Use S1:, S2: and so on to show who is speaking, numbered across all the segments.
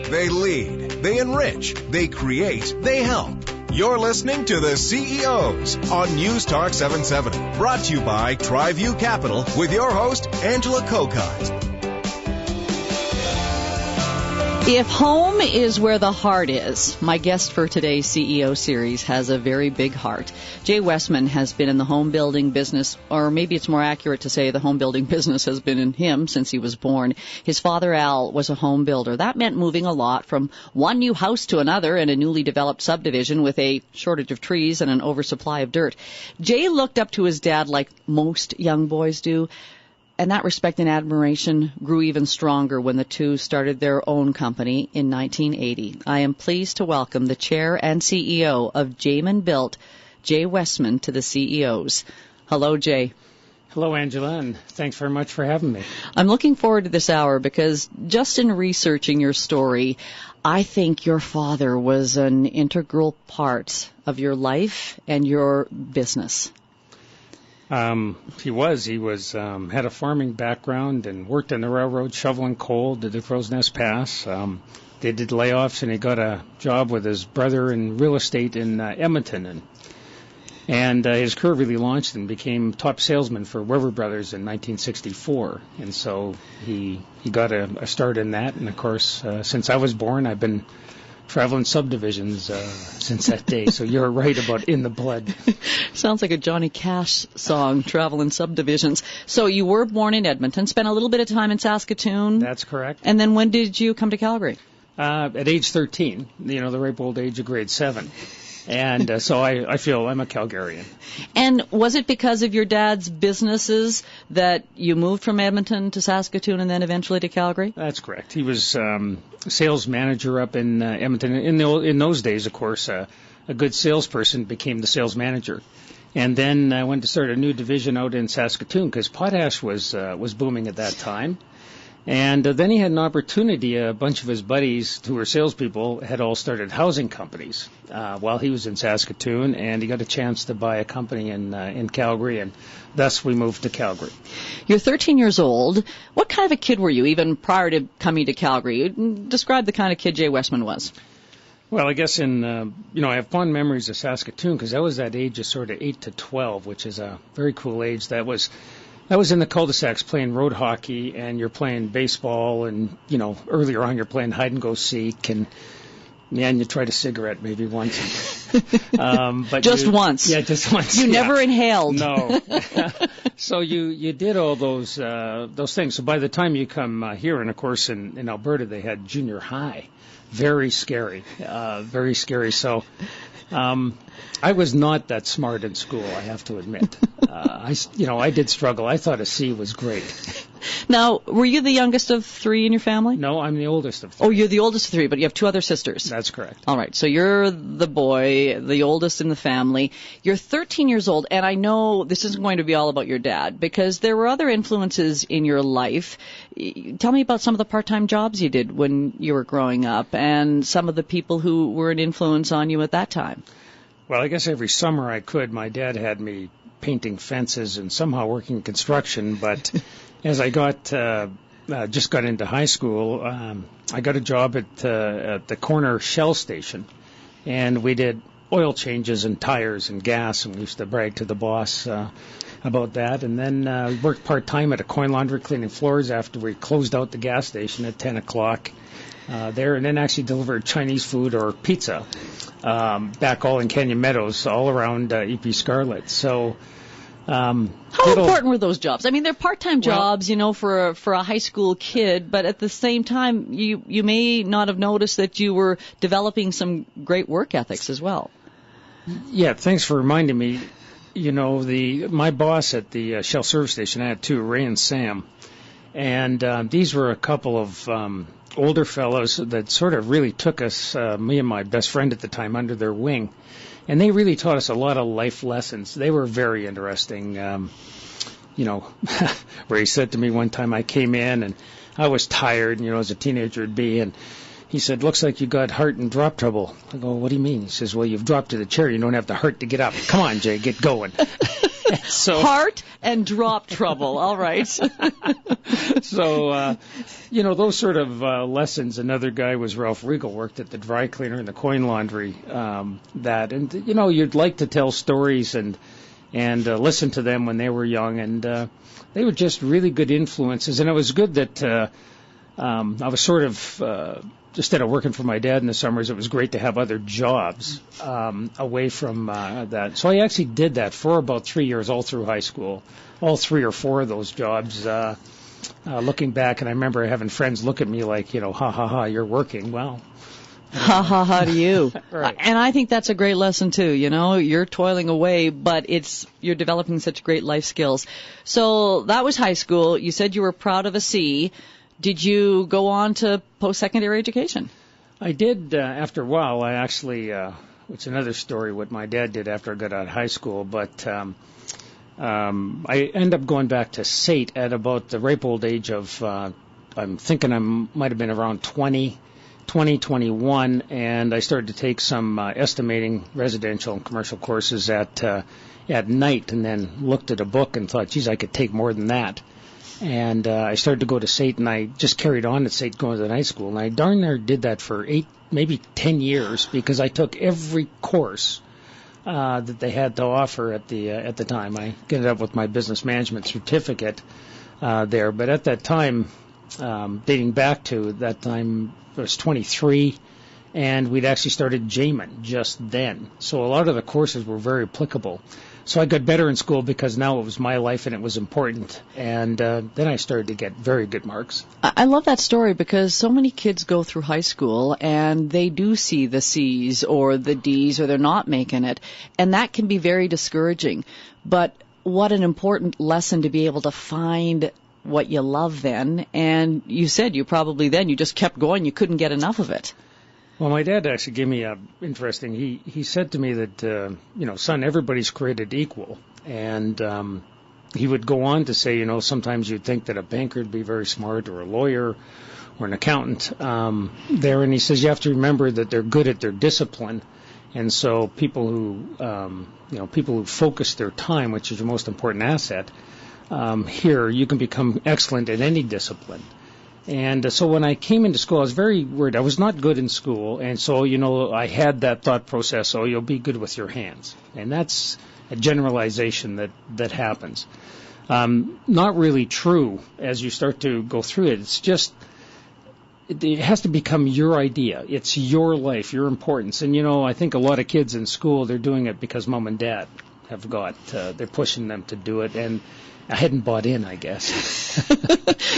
S1: They lead, they enrich, they create, they help. You're listening to The CEOs on News Talk 770. Brought to you by TriView Capital with your host, Angela Kokott.
S2: If home is where the heart is, my guest for today's CEO series has a very big heart. Jay Westman has been in the home building business, or maybe it's more accurate to say the home building business has been in him since he was born. His father, Al, was a home builder. That meant moving a lot from one new house to another in a newly developed subdivision with a shortage of trees and an oversupply of dirt. Jay looked up to his dad like most young boys do. And that respect and admiration grew even stronger when the two started their own company in 1980. I am pleased to welcome the chair and CEO of Jayman MasterBUILT, Jay Westman, to the CEOs. Hello, Jay.
S3: Hello, Angela, and thanks very much for having me.
S2: I'm looking forward to this hour because just in researching your story, I think your father was an integral part of your life and your business.
S3: He was had a farming background and worked on the railroad shoveling coal to the Crow's Nest Pass. They did layoffs, and he got a job with his brother in real estate in Edmonton. And his career really launched and became top salesman for Weber Brothers in 1964. And so he got a start in that. And, of course, since I was born, I've been traveling subdivisions since that day, so you're right about in the blood.
S2: Sounds like a Johnny Cash song, Traveling Subdivisions. So you were born in Edmonton, spent a little bit of time in Saskatoon.
S3: That's correct.
S2: And then when did you come to Calgary?
S3: At age 13, the ripe old age of grade 7. And so I feel I'm a Calgarian.
S2: And was it because of your dad's businesses that you moved from Edmonton to Saskatoon and then eventually to Calgary?
S3: That's correct. He was sales manager up in Edmonton. In those days, of course, a good salesperson became the sales manager. And then I went to start a new division out in Saskatoon because potash was booming at that time. And then he had an opportunity. A bunch of his buddies who were salespeople had all started housing companies while he was in Saskatoon, and he got a chance to buy a company in Calgary, and thus we moved to Calgary.
S2: You're 13 years old. What kind of a kid were you even prior to coming to Calgary? Describe the kind of kid Jay Westman was.
S3: Well, I guess I have fond memories of Saskatoon because that was that age of sort of 8 to 12, which is a very cool age. That was in the cul-de-sacs playing road hockey, and you're playing baseball, and, earlier on you're playing hide-and-go-seek, and you tried a cigarette maybe once. But
S2: just once?
S3: Yeah, just once.
S2: You never inhaled?
S3: No. So you did all those things. So by the time you come here, and of course in Alberta they had junior high. Very scary, very scary. So I was not that smart in school, I have to admit. I did struggle. I thought a C was great.
S2: Now, were you the youngest of 3 in your family?
S3: No, I'm the oldest of 3.
S2: Oh, you're the oldest of 3, but you have 2 other sisters.
S3: That's correct.
S2: All right, so you're the boy, the oldest in the family. You're 13 years old, and I know this isn't going to be all about your dad, because there were other influences in your life. Tell me about some of the part-time jobs you did when you were growing up, and some of the people who were an influence on you at that time.
S3: Well, I guess every summer I could. My dad had me painting fences and somehow working in construction, but as I just got into high school, I got a job at the corner Shell station, and we did oil changes and tires and gas, and we used to brag to the boss about that. And then worked part-time at a coin laundry cleaning floors after we closed out the gas station at 10 o'clock there, and then actually delivered Chinese food or pizza back all in Canyon Meadows, all around EP Scarlett. So how
S2: important were those jobs? I mean, they're part-time jobs, for a high school kid, but at the same time, you may not have noticed that you were developing some great work ethics as well.
S3: Yeah, thanks for reminding me. My boss at the Shell service station, I had 2, Ray and Sam, and these were a couple of older fellows that sort of really took us, me and my best friend at the time, under their wing. And they really taught us a lot of life lessons. They were very interesting. Ray said to me one time, I came in and I was tired, as a teenager would be, and he said, looks like you got heart and drop trouble. I go, what do you mean? He says, well, you've dropped to the chair. You don't have the heart to get up. Come on, Jay, get going. So,
S2: heart and drop trouble. All right.
S3: So, those sort of lessons. Another guy was Ralph Riegel, worked at the dry cleaner and the coin laundry. You'd like to tell stories and listen to them when they were young, and they were just really good influences. And it was good that I was sort of instead of working for my dad in the summers, it was great to have other jobs away from that. So I actually did that for about 3 years, all through high school, all 3 or 4 of those jobs. Looking back, and I remember having friends look at me like, ha, ha, ha, you're working. Well,
S2: ha, ha, ha to you.
S3: Right.
S2: And I think that's a great lesson, too. You're toiling away, but you're developing such great life skills. So that was high school. You said you were proud of a C. Did you go on to post-secondary education?
S3: I did after a while. I actually, it's another story what my dad did after I got out of high school, but I ended up going back to SAIT at about the ripe old age of, I'm thinking I might have been around 21, and I started to take some estimating residential and commercial courses at night, and then looked at a book and thought, geez, I could take more than that. And I started to go to SAIT, and I just carried on at SAIT going to the night school. And I darn near did that for 8, maybe 10 years, because I took every course that they had to offer at the time. I ended up with my business management certificate there. But at that time, dating back to that time, I was 23, and we'd actually started Jayman just then. So a lot of the courses were very applicable. So I got better in school because now it was my life and it was important. And then I started to get very good marks.
S2: I love that story because so many kids go through high school and they do see the C's or the D's or they're not making it. And that can be very discouraging. But what an important lesson to be able to find what you love then. And you said you just kept going. You couldn't get enough of it.
S3: Well, my dad actually gave me interesting. He said to me that, son, everybody's created equal. And he would go on to say, sometimes you'd think that a banker would be very smart or a lawyer or an accountant there. And he says you have to remember that they're good at their discipline. And so people who focus their time, which is the most important asset, here you can become excellent at any discipline. And so when I came into school, I was very worried. I was not good in school, and so, I had that thought process, you'll be good with your hands. And that's a generalization that happens. Not really true as you start to go through it. It's just, it has to become your idea. It's your life, your importance. And, I think a lot of kids in school, they're doing it because mom and dad have they're pushing them to do it, and I hadn't bought in, I guess.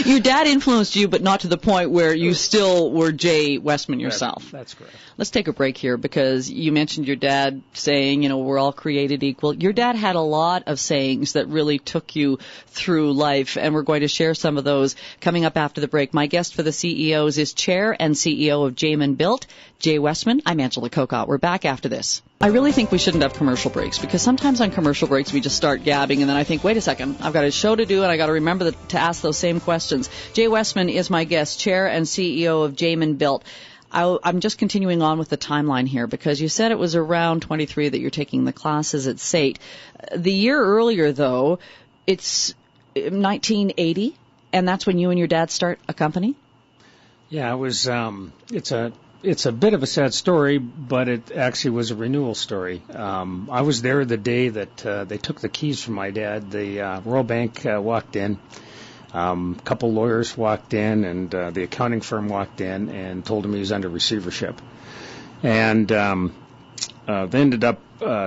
S2: Your dad influenced you, but not to the point where you still were Jay Westman yourself.
S3: That's correct.
S2: Let's take a break here because you mentioned your dad saying, we're all created equal. Your dad had a lot of sayings that really took you through life, and we're going to share some of those coming up after the break. My guest for the CEOs is Chair and CEO of Jayman MasterBUIlt, Jay Westman. I'm Angela Kokott. We're back after this. I really think we shouldn't have commercial breaks because sometimes on commercial breaks we just start gabbing and then I think, wait a second, I've got a show to do and I've got to remember to ask those same questions. Jay Westman is my guest, Chair and CEO of Jayman MasterBUIlt. I'm just continuing on with the timeline here because you said it was around 23 that you're taking the classes at SAIT. The year earlier, though, it's 1980, and that's when you and your dad start a company?
S3: Yeah, it was. It's a bit of a sad story, but it actually was a renewal story. I was there the day that they took the keys from my dad. The Royal Bank walked in. A couple lawyers walked in, and the accounting firm walked in and told him he was under receivership. And they ended up,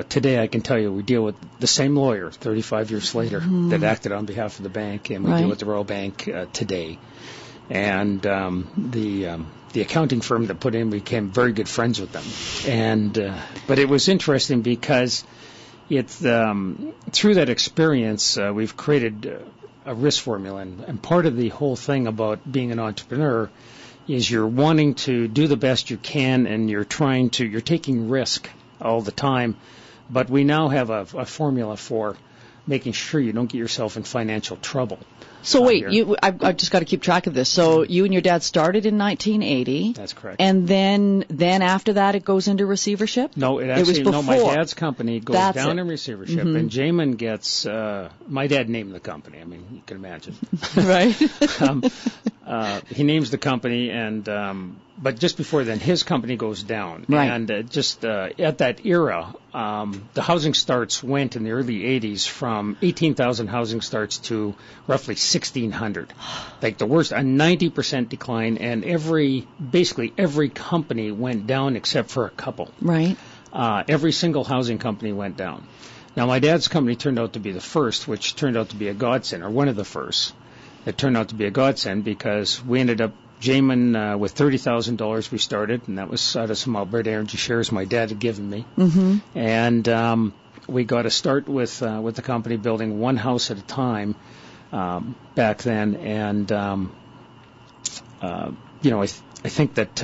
S3: today I can tell you, we deal with the same lawyer 35 years later that acted on behalf of the bank, and we deal with the Royal Bank today. And the accounting firm that put in, we became very good friends with them. And but it was interesting because through that experience, we've created a risk formula. And part of the whole thing about being an entrepreneur is you're wanting to do the best you can, and you're taking risk all the time. But we now have a formula for making sure you don't get yourself in financial trouble.
S2: So wait, I've just got to keep track of this. So you and your dad started in 1980.
S3: That's correct.
S2: And then after that it goes into receivership?
S3: No, it was before. No, my dad's company goes down in receivership, and Jayman gets, my dad named the company. I mean, you can imagine.
S2: Right.
S3: He names the company, and but just before then, his company goes down.
S2: Right.
S3: And at that era, the housing starts went in the early 80s from 18,000 housing starts to roughly 1,600. Like the worst, a 90% decline, and basically every company went down except for a couple.
S2: Right.
S3: Every single housing company went down. Now, my dad's company turned out to be the first, which turned out to be a godsend, or one of the first. It turned out to be a godsend because we ended up, Jayman, with $30,000 we started, and that was out of some Alberta Energy shares my dad had given me. Mm-hmm. And we got a start with the company building one house at a time back then. And, I think that,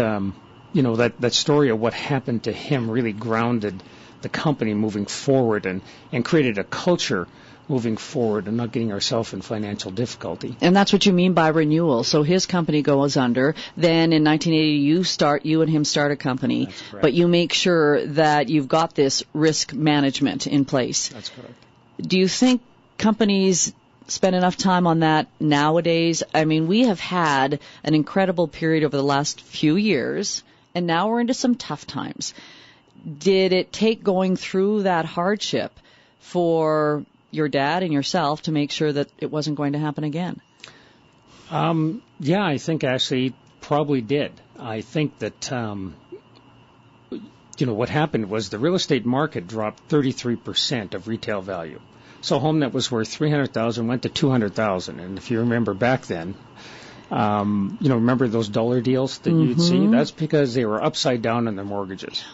S3: that story of what happened to him really grounded the company moving forward and created a culture moving forward and not getting ourselves in financial difficulty.
S2: And that's what you mean by renewal. So his company goes under. Then in 1980, you and him start a company.
S3: That's correct.
S2: But you make sure that you've got this risk management in place.
S3: That's correct.
S2: Do you think companies spend enough time on that nowadays? I mean, we have had an incredible period over the last few years, and now we're into some tough times. Did it take going through that hardship for your dad and yourself to make sure that it wasn't going to happen again?
S3: Yeah, I think actually it probably did. I think that, what happened was the real estate market dropped 33% of retail value. So a home that was worth $300,000 went to $200,000. And if you remember back then, remember those dollar deals that you'd see? That's because they were upside down on their mortgages.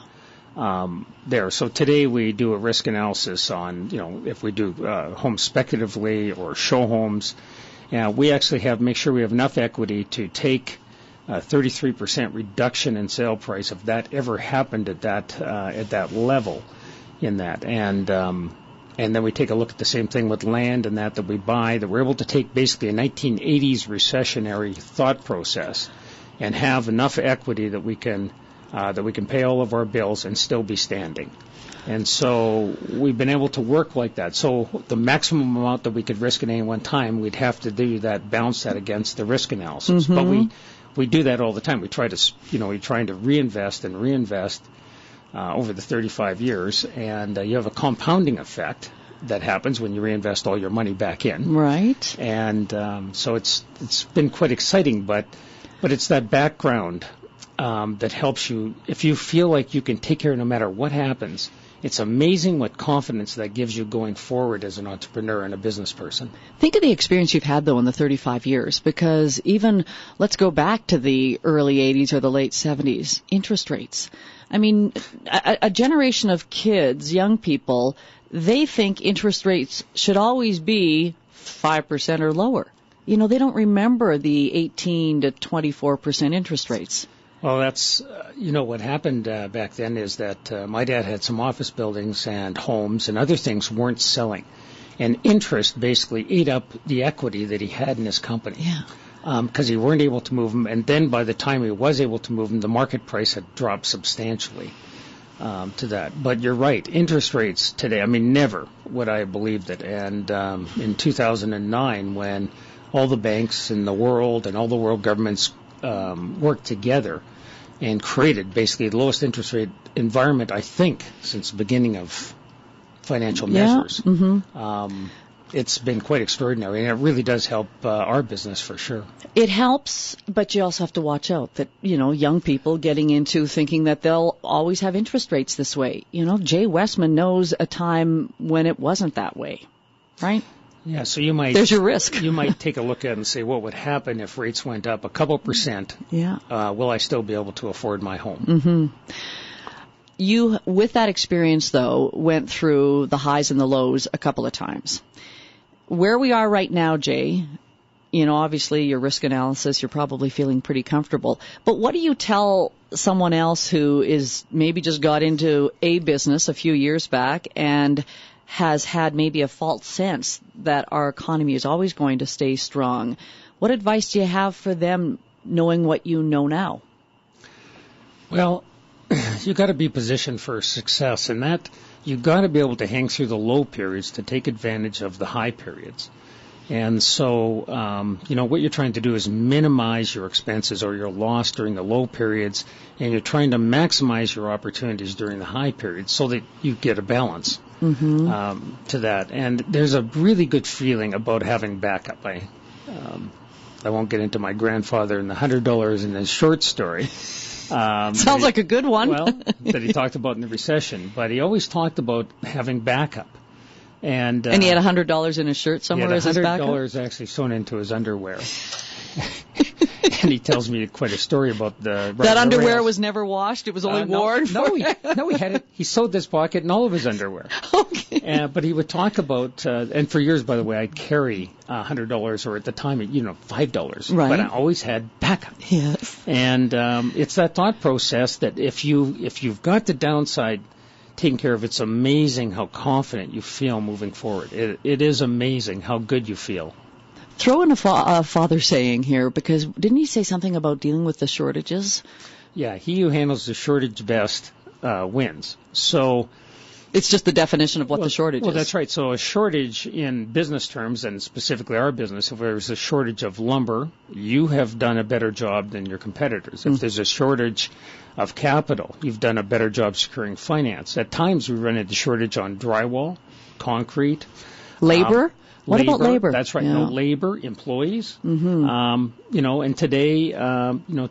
S3: There. So today we do a risk analysis on, if we do homes speculatively or show homes. We actually make sure we have enough equity to take a 33% reduction in sale price if that ever happened at that level in that. And then we take a look at the same thing with land and that we buy, that we're able to take basically a 1980s recessionary thought process and have enough equity that we can pay all of our bills and still be standing. And so we've been able to work like that. So the maximum amount that we could risk at any one time, we'd have to do that, balance that against the risk analysis. But we do that all the time. We try to, we're trying to reinvest over the 35 years, and you have a compounding effect that happens when you reinvest all your money back in.
S2: Right.
S3: And so it's been quite exciting, but it's that background that helps you. If you feel like you can take care no matter what happens, it's amazing what confidence that gives you going forward as an entrepreneur and a business person.
S2: Think of the experience you've had, though, in the 35 years, because even, let's go back to the early 80s or the late 70s, interest rates. I mean, a generation of kids, young people, they think interest rates should always be 5% or lower. They don't remember the 18 to 24% interest rates.
S3: Well, that's, what happened back then is that my dad had some office buildings and homes and other things weren't selling. And interest basically ate up the equity that he had in his company.
S2: Yeah.
S3: Because he weren't able to move them. And then by the time he was able to move them, the market price had dropped substantially to that. But you're right. Interest rates today, never would I have believed it. And in 2009, when all the banks in the world and all the world governments worked together and created basically the lowest interest rate environment, I think, since the beginning of financial measures. It's been quite extraordinary, and it really does help our business for sure.
S2: It helps, but you also have to watch out that, young people getting into thinking that they'll always have interest rates this way. Jay Westman knows a time when it wasn't that way, right?
S3: Yeah, so you might...
S2: There's your risk.
S3: You might take a look at it and say, what would happen if rates went up a couple percent?
S2: Yeah.
S3: Will I still be able to afford my home?
S2: Mm-hmm. You, with that experience, though, went through the highs and the lows a couple of times. Where we are right now, Jay, obviously your risk analysis, you're probably feeling pretty comfortable. But what do you tell someone else who is maybe just got into a business a few years back and has had maybe a false sense that our economy is always going to stay strong. What advice do you have for them knowing what you know now?
S3: Well, you got to be positioned for success, and that you got to be able to hang through the low periods to take advantage of the high periods. And so, what you're trying to do is minimize your expenses or your loss during the low periods, and you're trying to maximize your opportunities during the high periods so that you get a balance to that. And there's a really good feeling about having backup. I won't get into my grandfather and the $100 in his short story.
S2: Sounds like a good one.
S3: Well, that he talked about in the recession, but he always talked about having backup. And
S2: he had $100 in his shirt somewhere as his backup?
S3: $100 actually sewn into his underwear. And he tells me quite a story about that
S2: underwear was never washed. It was only worn.
S3: No, he had it. He sewed this pocket in all of his underwear.
S2: Okay.
S3: But he would talk about, and for years, by the way, I'd carry $100, or at the time, $5.
S2: Right.
S3: But I always had backup.
S2: Yes.
S3: And it's that thought process that if you've got the downside taken care of, it's amazing how confident you feel moving forward. It is amazing how good you feel.
S2: Throw in a father saying here, because didn't he say something about dealing with the shortages?
S3: Yeah, he who handles the shortage best wins. So
S2: it's just the definition of what the shortage is.
S3: Well, that's right. So a shortage in business terms, and specifically our business, if there's a shortage of lumber, you have done a better job than your competitors. If there's a shortage of capital, you've done a better job securing finance. At times we run into shortage on drywall, concrete.
S2: Labor? What about labor?
S3: That's right.
S2: Yeah.
S3: No, labor, employees. And today,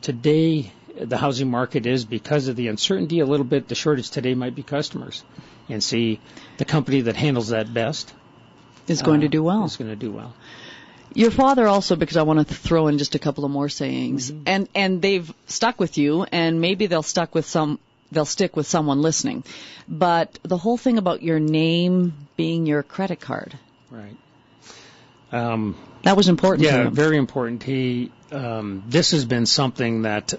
S3: today the housing market is, because of the uncertainty a little bit, the shortage today might be customers. And see, the company that handles that best
S2: is going to do well.
S3: Is going to do well.
S2: Your father also, because I want to throw in just a couple of more sayings, and they've stuck with you, and maybe they'll stick with someone listening. But the whole thing about your name being your credit card.
S3: Right.
S2: That was important to him.
S3: Yeah, very important. This has been something that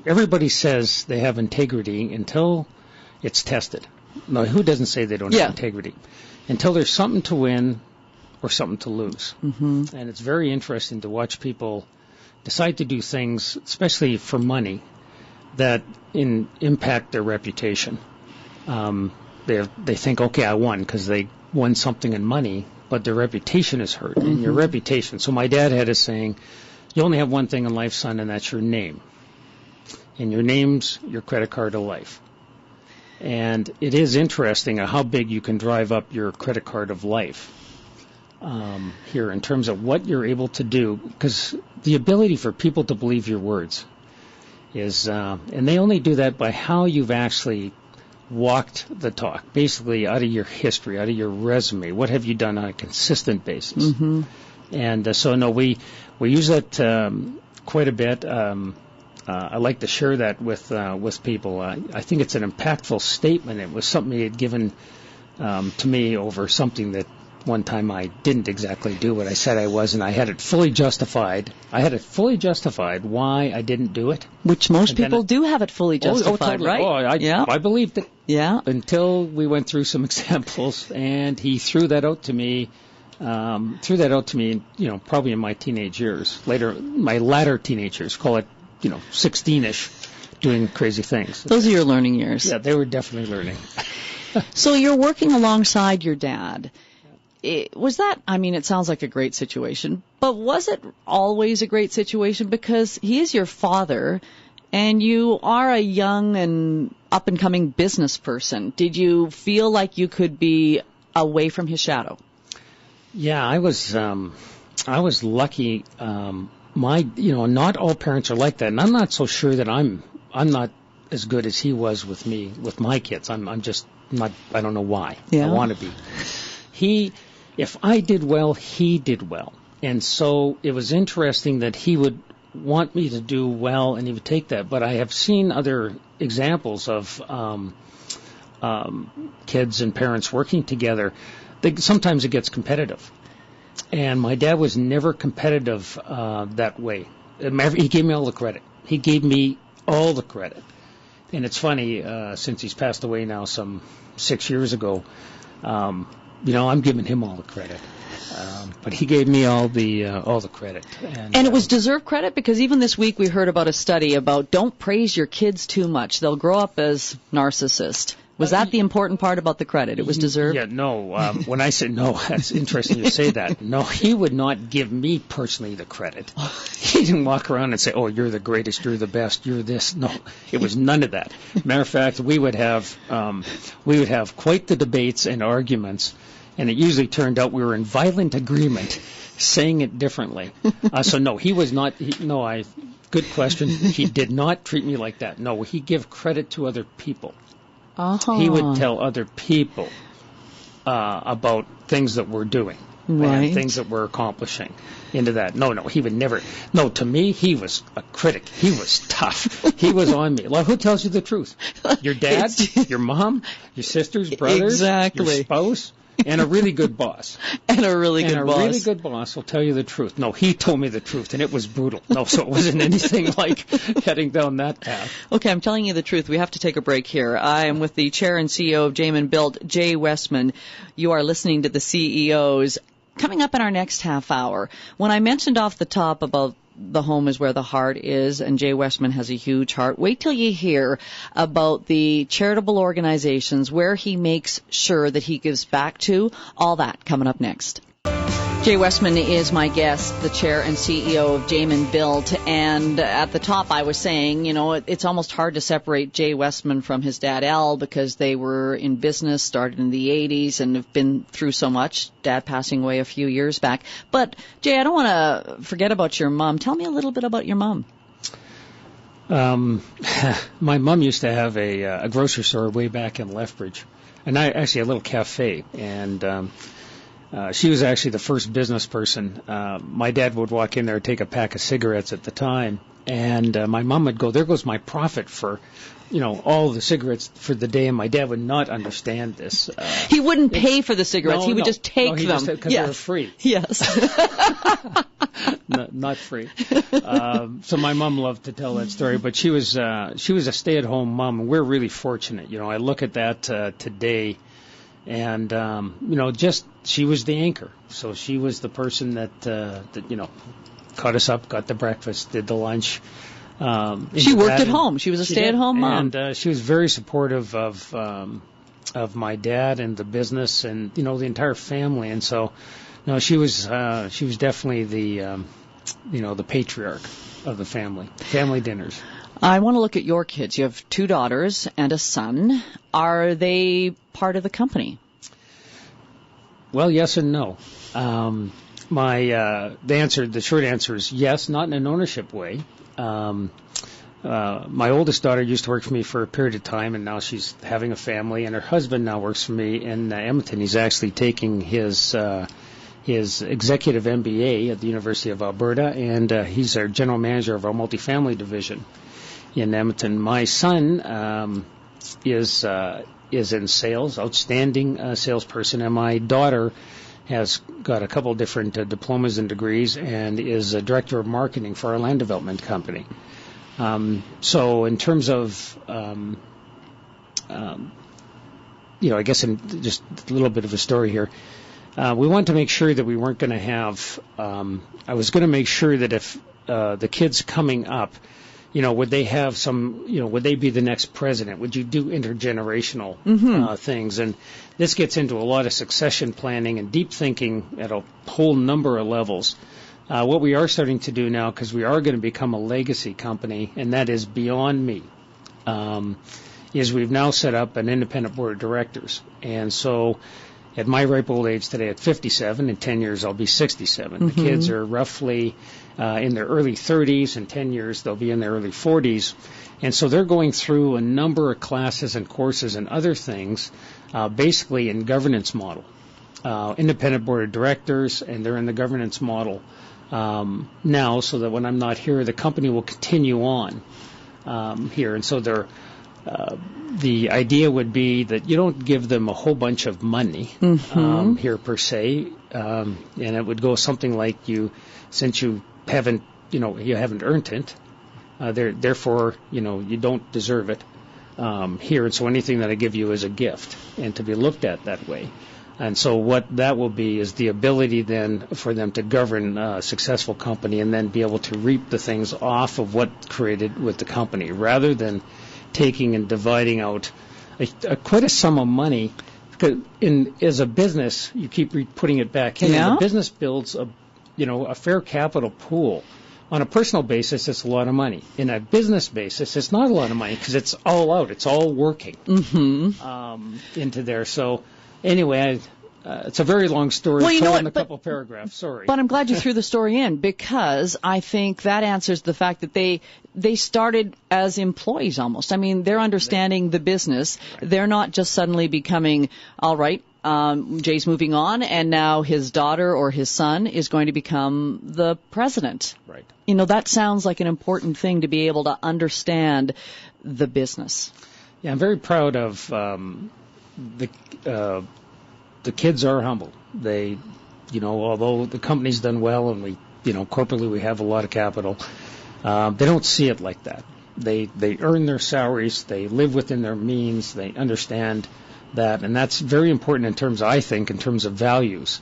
S3: everybody says they have integrity until it's tested. No, who doesn't say they don't have integrity? Until there's something to win or something to lose. And it's very interesting to watch people decide to do things, especially for money, that impact their reputation. They think, okay, I won because they won something in money, but their reputation is hurt. And your reputation. So my dad had a saying, you only have one thing in life, son, and that's your name. And your name's your credit card of life. And it is interesting how big you can drive up your credit card of life here in terms of what you're able to do, because the ability for people to believe your words is, and they only do that by how you've actually walked the talk, basically out of your history, out of your resume. What have you done on a consistent basis? And we use that quite a bit. I like to share that with people. I think it's an impactful statement. It was something he had given to me over something that one time I didn't exactly do what I said I was, and I had it fully justified. Why I didn't do it.
S2: Which most people do have it fully justified,
S3: totally.
S2: right?
S3: I believed it.
S2: Yeah.
S3: Until we went through some examples, and he threw that out to me. Probably in my teenage years, my latter teenage years, call it 16-ish, doing crazy things.
S2: Those are your learning years.
S3: Yeah, they were definitely learning.
S2: So you're working alongside your dad. It sounds like a great situation, but was it always a great situation? Because he is your father, and you are a young and up-and-coming business person. Did you feel like you could be away from his shadow? Yeah,
S3: I was lucky. Not all parents are like that, and I'm not so sure that I'm not as good as he was with me, with my kids. I'm just not. I don't know why.
S2: Yeah.
S3: I want to be. If I did well, he did well, and so it was interesting that he would want me to do well, and he would take that. But I have seen other examples of kids and parents working together. Sometimes it gets competitive. And my dad was never competitive that way. He gave me all the credit. And it's funny, since he's passed away now some 6 years ago, I'm giving him all the credit. But he gave me all the credit.
S2: And it was deserved credit, because even this week we heard about a study about don't praise your kids too much. They'll grow up as narcissists. Was that the important part about the credit? It was deserved?
S3: Yeah, no. When I said no, that's interesting you say that. No, he would not give me personally the credit. He didn't walk around and say, oh, you're the greatest, you're the best, you're this. No, it was none of that. Matter of fact, we would have quite the debates and arguments, and it usually turned out we were in violent agreement, saying it differently. So no, he was not. Good question. He did not treat me like that. No, he gave credit to other people.
S2: Uh-huh.
S3: He would tell other people about things that we're doing,
S2: right,
S3: and things that we're accomplishing. Into that. No, he would never. No, to me, he was a critic. He was tough. He was on me. Well, who tells you the truth? Your dad, your mom, your sisters, brothers,
S2: exactly,
S3: your spouse. And a really good boss.
S2: And a really good boss
S3: will tell you the truth. No, he told me the truth, and it was brutal. No, so it wasn't anything like heading down that path.
S2: Okay, I'm telling you the truth. We have to take a break here. I am with the chair and CEO of Jayman MasterBUILT, Jay Westman. You are listening to the CEOs. Coming up in our next half hour, when I mentioned off the top about the home is where the heart is, and Jay Westman has a huge heart. Wait till you hear about the charitable organizations where he makes sure that he gives back to. All that coming up next. Jay Westman is my guest, the chair and CEO of Jayman MasterBUILT. And at the top I was saying, it's almost hard to separate Jay Westman from his dad Al, because they were in business, started in the 80s, and have been through so much, dad passing away a few years back. But Jay, I don't want to forget about your mom. Tell me a little bit about your mom.
S3: My mom used to have a grocery store way back in Lethbridge, and actually a little cafe, and she was actually the first business person. My dad would walk in there and take a pack of cigarettes at the time, and my mom would go, there goes my profit for, all the cigarettes for the day, and my dad would not understand this.
S2: He wouldn't pay for the cigarettes. He would just take them.
S3: Because they were free.
S2: Yes.
S3: Not free. So my mom loved to tell that story, but she was a stay-at-home mom, and we're really fortunate. I look at that today. And, she was the anchor. So she was the person that caught us up, got the breakfast, did the lunch.
S2: She worked at home. She was a stay-at-home mom.
S3: And she was very supportive of my dad and the business and, the entire family. And so, no, she was definitely the patriarch of the family. Family dinners.
S2: I want to look at your kids. You have 2 daughters and a son. Are they part of the company?
S3: Well, yes and no. The short answer is yes, not in an ownership way. My oldest daughter used to work for me for a period of time, and now she's having a family, and her husband now works for me in Edmonton. He's actually taking his executive MBA at the University of Alberta, and he's our general manager of our multifamily division in Edmonton. My son is in sales, outstanding salesperson, and my daughter has got a couple different diplomas and degrees and is a director of marketing for our land development company. So in terms of, I guess in just a little bit of a story here, we wanted to make sure that we weren't going to have, I was going to make sure that if the kids coming up, would they have would they be the next president? Would you do intergenerational things? And this gets into a lot of succession planning and deep thinking at a whole number of levels. What we are starting to do now, because we are going to become a legacy company, and that is beyond me, is we've now set up an independent board of directors. And so at my ripe old age today, at 57, in 10 years I'll be 67. The kids are roughly in their early 30s. In 10 years they'll be in their early 40s. And so they're going through a number of classes and courses and other things, basically in governance model. Independent board of directors, and they're in the governance model now, so that when I'm not here, the company will continue on here. And so they're the idea would be that you don't give them a whole bunch of money here per se, and it would go something like since you haven't earned it, therefore you don't deserve it. here, and so anything that I give you is a gift and to be looked at that way. And so what that will be is the ability then for them to govern a successful company and then be able to reap the things off of what created with the company, rather than taking and dividing out quite a sum of money. Because as a business, you keep putting it back in.
S2: Yeah.
S3: And the business builds a fair capital pool. On a personal basis, it's a lot of money. In a business basis, it's not a lot of money because it's all out. It's all working into there. So anyway, it's a very long story.
S2: Well, you know what,
S3: in a couple paragraphs. Sorry.
S2: But I'm glad you threw the story in, because I think that answers the fact that they started as employees almost. I mean, they're understanding the business. Right. They're not just suddenly becoming, all right, Jay's moving on, and now his daughter or his son is going to become the president.
S3: Right.
S2: You know, that sounds like an important thing, to be able to understand the business.
S3: Yeah, I'm very proud of the kids are humble. They, although the company's done well and we, corporately we have a lot of capital, they don't see it like that. They earn their salaries. They live within their means. They understand that, and that's very important in terms of values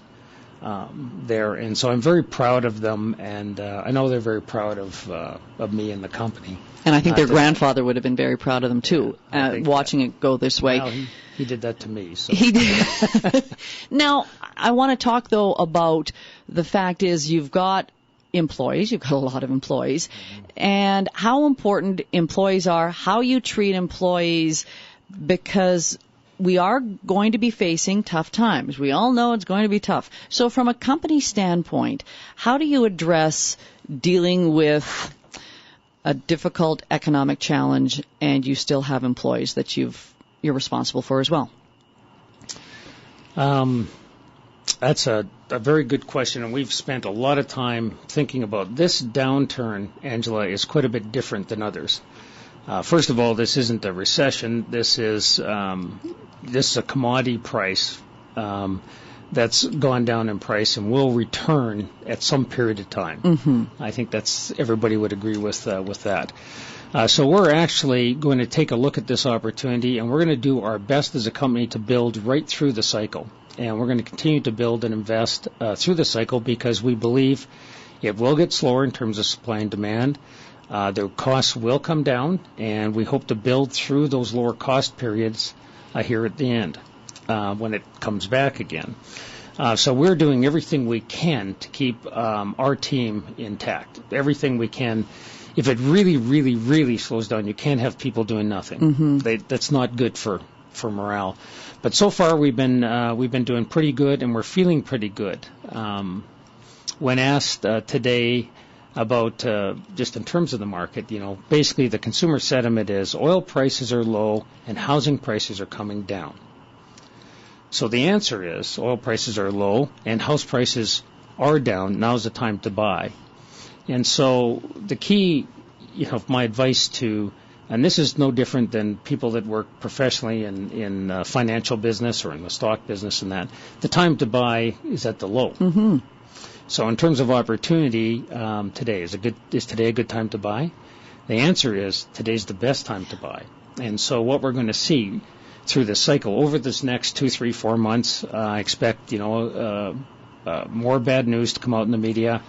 S3: there. And so I'm very proud of them, and I know they're very proud of me and the company. And
S2: I think their grandfather would have been very proud of them too, watching it go this way.
S3: Well, he did that to me. So.
S2: He did. Now, I want to talk though about the fact is you've got employees, you've got a lot of employees, and how important employees are, how you treat employees, because we are going to be facing tough times. We all know it's going to be tough. So from a company standpoint, how do you address dealing with a difficult economic challenge and you still have employees that you're responsible for as well?
S3: That's a very good question, and we've spent a lot of time thinking about this downturn. Angela, is quite a bit different than others. First of all, this isn't a recession. This is a commodity price that's gone down in price and will return at some period of time. Mm-hmm. I think everybody would agree with that. So we're actually going to take a look at this opportunity, and we're going to do our best as a company to build right through the cycle. And we're going to continue to build and invest through the cycle, because we believe it will get slower in terms of supply and demand. The costs will come down, and we hope to build through those lower cost periods here at the end when it comes back again. So we're doing everything we can to keep our team intact, everything we can. If it really, really, really slows down, you can't have people doing nothing. Mm-hmm. That's not good for morale. But so far we've been doing pretty good, and we're feeling pretty good. When asked today about just in terms of the market, basically the consumer sentiment is oil prices are low and housing prices are coming down. So the answer is oil prices are low and house prices are down. Now's the time to buy. And so the key, my advice to, and this is no different than people that work professionally in financial business or in the stock business and that, the time to buy is at the low. Mm-hmm. So in terms of opportunity, today, is today a good time to buy? The answer is today's the best time to buy. And so what we're going to see through this cycle over this next 2, 3, 4 months, I expect, more bad news to come out in the media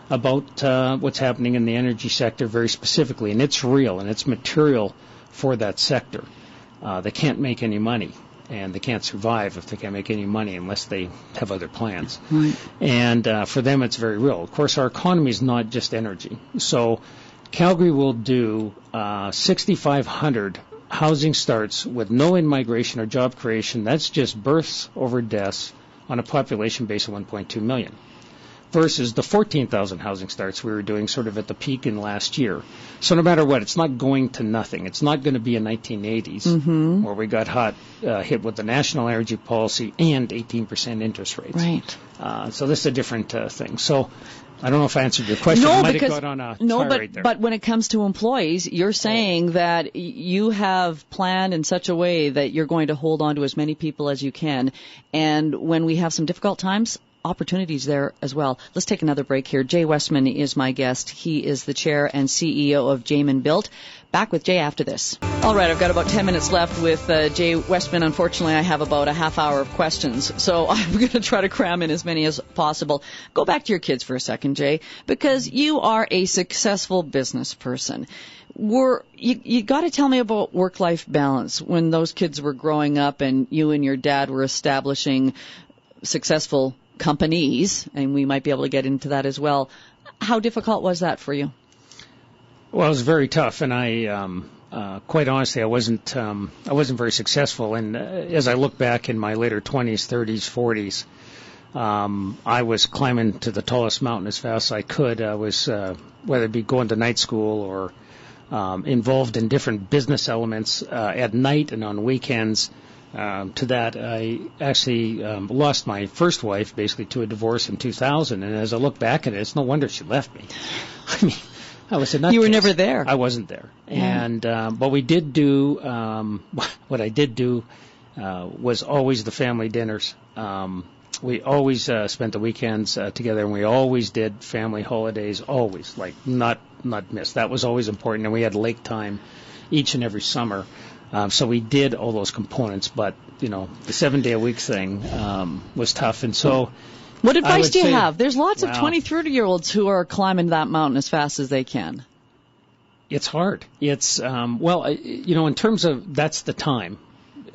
S3: about what's happening in the energy sector very specifically. And it's real and it's material for that sector. They can't make any money. And they can't survive if they can't make any money unless they have other plans. Right. And for them, it's very real. Of course, our economy is not just energy. So Calgary will do 6,500 housing starts with no in-migration or job creation. That's just births over deaths on a population base of 1.2 million. Versus the 14,000 housing starts we were doing sort of at the peak in last year. So no matter what, it's not going to nothing. It's not going to be a 1980s where we got hit with the national energy policy and 18% interest rates.
S2: Right.
S3: So this is a different thing. So I don't know if I answered your question. I might have got on a tirade there.
S2: But when it comes to employees, you're saying that you have planned in such a way that you're going to hold on to as many people as you can. And when we have some difficult times, opportunities there as well. Let's take another break here. Jay Westman is my guest. He is the chair and CEO of Jayman MasterBUILT. Back with Jay after this. All right, I've got about 10 minutes left with Jay Westman. Unfortunately, I have about a half hour of questions, so I'm going to try to cram in as many as possible. Go back to your kids for a second, Jay, because you are a successful business person. You got to tell me about work-life balance when those kids were growing up and you and your dad were establishing successful companies, and we might be able to get into that as well. How difficult was that for you?
S3: Well, it was very tough, and I, quite honestly, I wasn't very successful. And as I look back in my later 20s, 30s, 40s, I was climbing to the tallest mountain as fast as I could. I was, whether it be going to night school or involved in different business elements at night and on weekends. To that, I actually lost my first wife, basically, to a divorce in 2000. And as I look back at it, it's no wonder she left me. I mean, I was a nutcase.
S2: You were never there.
S3: I wasn't there. Yeah. And but we did do what I did do was always the family dinners. We always spent the weekends together, and we always did family holidays. Always, like not miss. That was always important. And we had lake time each and every summer. So we did all those components, but the 7-day-a-week thing was tough, and so.
S2: What advice do you have? There's lots of 20, 30-year-olds who are climbing that mountain as fast as they can.
S3: It's hard. It's, in terms of that's the time.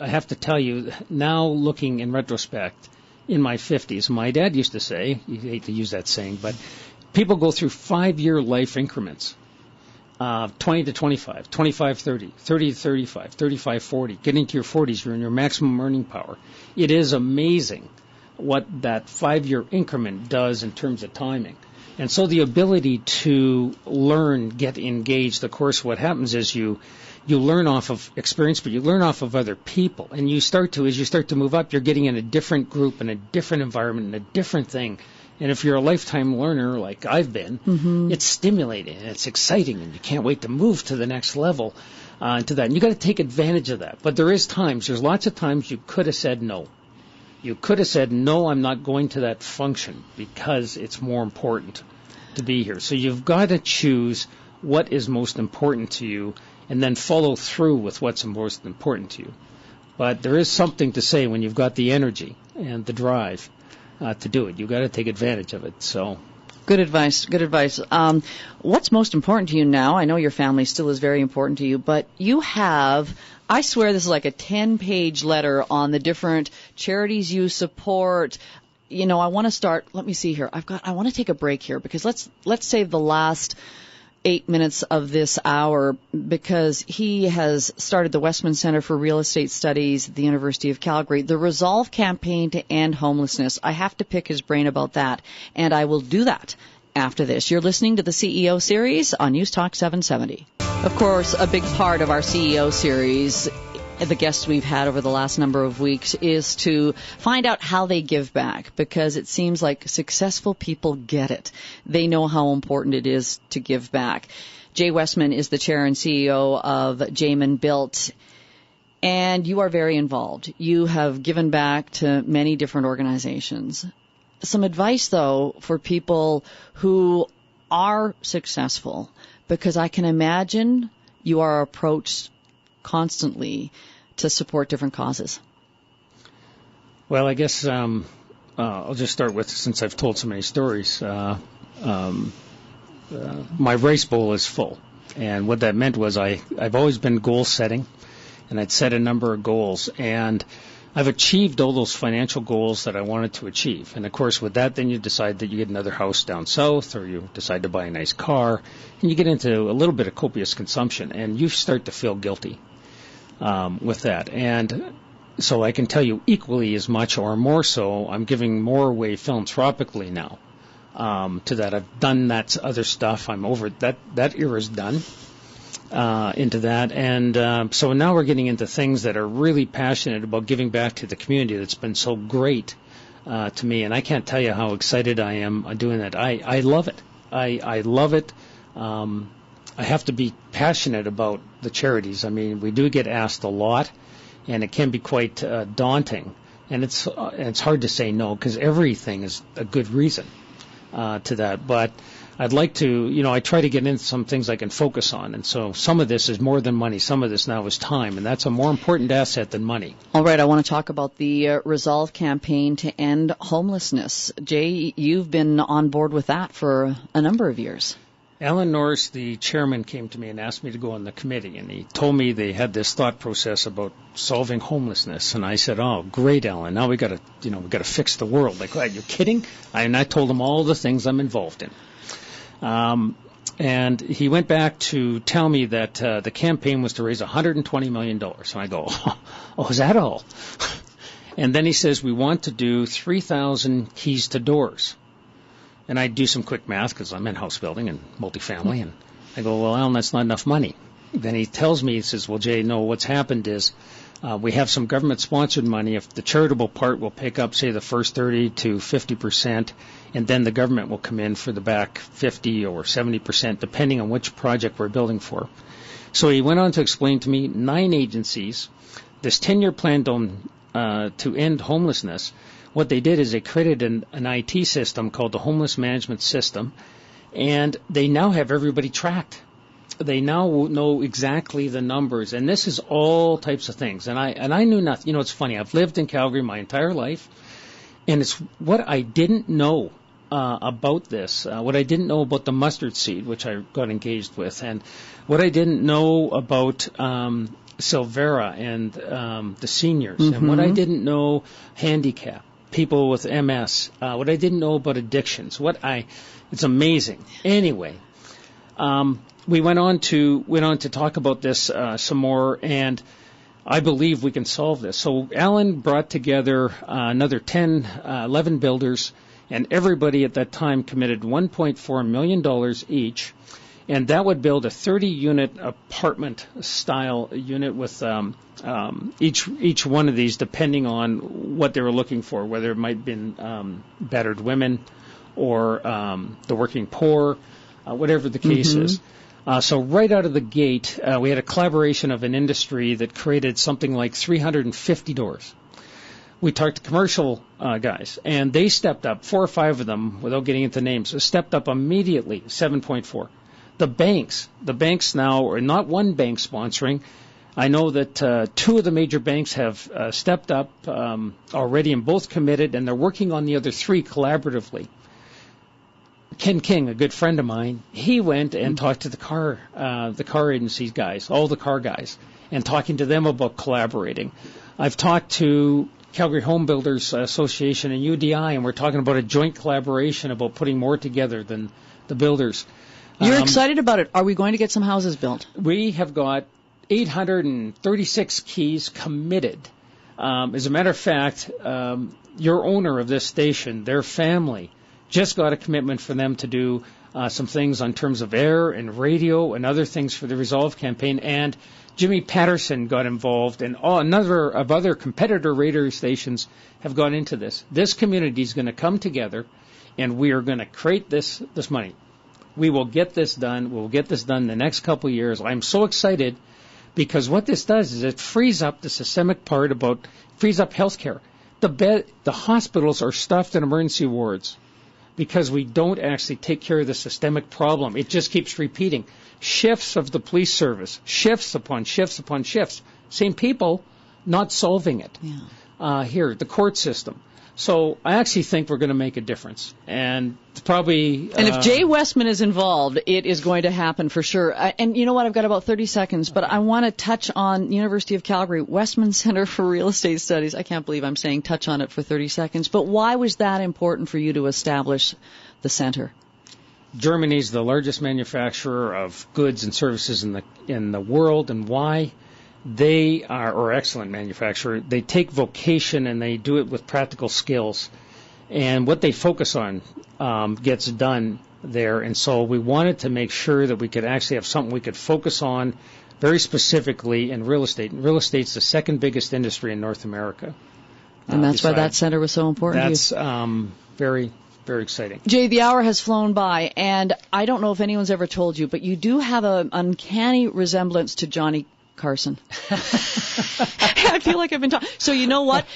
S3: I have to tell you, now looking in retrospect, in my 50s, my dad used to say, you hate to use that saying, but people go through 5-year life increments. 20 to 25, 25, 30, 30 to 35, 35, 40. Getting to your 40s, you're in your maximum earning power. It is amazing what that 5-year increment does in terms of timing. And so the ability to learn, get engaged, of course, what happens is you learn off of experience, but you learn off of other people. And as you start to move up, you're getting in a different group, in a different environment, in a different thing. And if you're a lifetime learner like I've been, It's stimulating and it's exciting, and you can't wait to move to the next level to that. And you got to take advantage of that. But there's lots of times you could have said no. You could have said, no, I'm not going to that function because it's more important to be here. So you've got to choose what is most important to you and then follow through with what's most important to you. But there is something to say when you've got the energy and the drive to do it. You've got to take advantage of it. So.
S2: Good advice. Good advice. What's most important to you now? I know your family still is very important to you, but you have, I swear this is like a 10-page letter on the different charities you support. I want to start, let me see here. I want to take a break here because let's save the last 8 minutes of this hour because he has started the Westman Center for Real Estate Studies at the University of Calgary, the Resolve campaign to end homelessness. I have to pick his brain about that, and I will do that after this. You're listening to the CEO series on News Talk 770. Of course, a big part of our CEO series, the guests we've had over the last number of weeks, is to find out how they give back, because it seems like successful people get it. They know how important it is to give back. Jay Westman is the chair and CEO of Jayman MasterBUILT, and you are very involved. You have given back to many different organizations. Some advice, though, for people who are successful, because I can imagine you are approached constantly to support different causes.
S3: Well, I guess I'll just start with, since I've told so many stories, my race bowl is full. And what that meant was I've always been goal setting, and I'd set a number of goals. And I've achieved all those financial goals that I wanted to achieve. And, of course, with that, then you decide that you get another house down south, or you decide to buy a nice car, and you get into a little bit of copious consumption, and you start to feel guilty with that. And so I can tell you equally as much or more so, I'm giving more away philanthropically now to that. I've done that other stuff. I'm over that. That era's done. Into that, and so now we're getting into things that are really passionate about giving back to the community that's been so great to me, and I can't tell you how excited I am doing that. I love it. I love it. I have to be passionate about the charities. I mean, we do get asked a lot, and it can be quite daunting, and it's hard to say no because everything is a good reason to that, but I'd like to, I try to get into some things I can focus on. And so some of this is more than money. Some of this now is time, and that's a more important asset than money.
S2: All right, I want to talk about the Resolve campaign to end homelessness. Jay, you've been on board with that for a number of years.
S3: Alan Norris, the chairman, came to me and asked me to go on the committee, and he told me they had this thought process about solving homelessness. And I said, "Oh, great, Alan! Now we got to fix the world." Like, are you kidding? And I told him all the things I'm involved in. And he went back to tell me that the campaign was to raise $120 million. And I go, "Oh, is that all?" And then he says, "We want to do 3,000 keys to doors." And I do some quick math because I'm in house building and multifamily. And I go, "Well, Alan, that's not enough money." Then he tells me, he says, "Well, Jay, no, what's happened is we have some government-sponsored money. If the charitable part will pick up, say, the first 30 to 50%, and then the government will come in for the back 50 or 70%, depending on which project we're building for." So he went on to explain to me 9 agencies, this 10-year plan to end homelessness. What they did is they created an IT system called the Homeless Management System, and they now have everybody tracked. They now know exactly the numbers, and this is all types of things. And I knew nothing. It's funny. I've lived in Calgary my entire life, and it's what I didn't know about this, what I didn't know about the mustard seed, which I got engaged with, and what I didn't know about Silvera and the seniors, and what I didn't know handicap, people with MS, what I didn't know about addictions. It's amazing. Anyway, we went on to talk about this some more, and I believe we can solve this. So Alan brought together another 11 builders, and everybody at that time committed $1.4 million each, and that would build a 30-unit apartment-style unit with each one of these, depending on what they were looking for, whether it might have been battered women or the working poor, whatever the case is. So right out of the gate, we had a collaboration of an industry that created something like 350 doors. We talked to commercial guys, and they stepped up, 4 or 5 of them, without getting into names, stepped up immediately, 7.4. The banks now, are not one bank sponsoring. I know that 2 of the major banks have stepped up already and both committed, and they're working on the other 3 collaboratively. Ken King, a good friend of mine, he went and talked to the car agencies guys, all the car guys, and talking to them about collaborating. I've talked to Calgary Home Builders Association and UDI, and we're talking about a joint collaboration about putting more together than the builders.
S2: You're excited about it. Are we going to get some houses built?
S3: We have got 836 keys committed. As a matter of fact, your owner of this station, their family, just got a commitment for them to do some things on terms of air and radio and other things for the Resolve campaign. And Jimmy Patterson got involved, and a number of other competitor radio stations have gone into this. This community is going to come together, and we are going to create this money. We will get this done. We'll get this done in the next couple of years. I'm so excited because what this does is it frees up the systemic part frees up healthcare. The hospitals are stuffed in emergency wards because we don't actually take care of the systemic problem. It just keeps repeating. Shifts of the police service, shifts upon shifts upon shifts. Same people, not solving it. Yeah. Here, the court system. So I actually think we're going to make a difference. And probably...
S2: and if Jay Westman is involved, it is going to happen for sure. And you know what? I've got about 30 seconds, but I want to touch on University of Calgary, Westman Center for Real Estate Studies. I can't believe I'm saying touch on it for 30 seconds. But why was that important for you to establish the center?
S3: Germany's the largest manufacturer of goods and services in the world, and why? They are excellent manufacturer. They take vocation and they do it with practical skills, and what they focus on gets done there. And so we wanted to make sure that we could actually have something we could focus on very specifically in real estate. And real estate's the second biggest industry in North America.
S2: And that's why that center was so important to you.
S3: That's very, very exciting.
S2: Jay, the hour has flown by, and I don't know if anyone's ever told you, but you do have an uncanny resemblance to Johnny Carson. I feel like I've been talking. So you know what?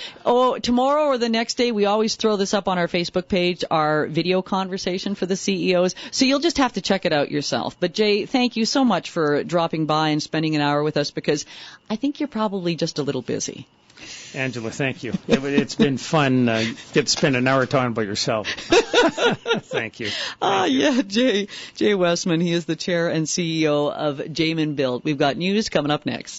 S2: Tomorrow or the next day, we always throw this up on our Facebook page, our video conversation for the CEOs. So you'll just have to check it out yourself. But Jay, thank you so much for dropping by and spending an hour with us, because I think you're probably just a little busy.
S3: Angela, thank you. It's been fun. Get to spend an hour talking about yourself. Thank you.
S2: Yeah, Jay Westman. He is the chair and CEO of Jayman MasterBUILT. We've got news coming up next.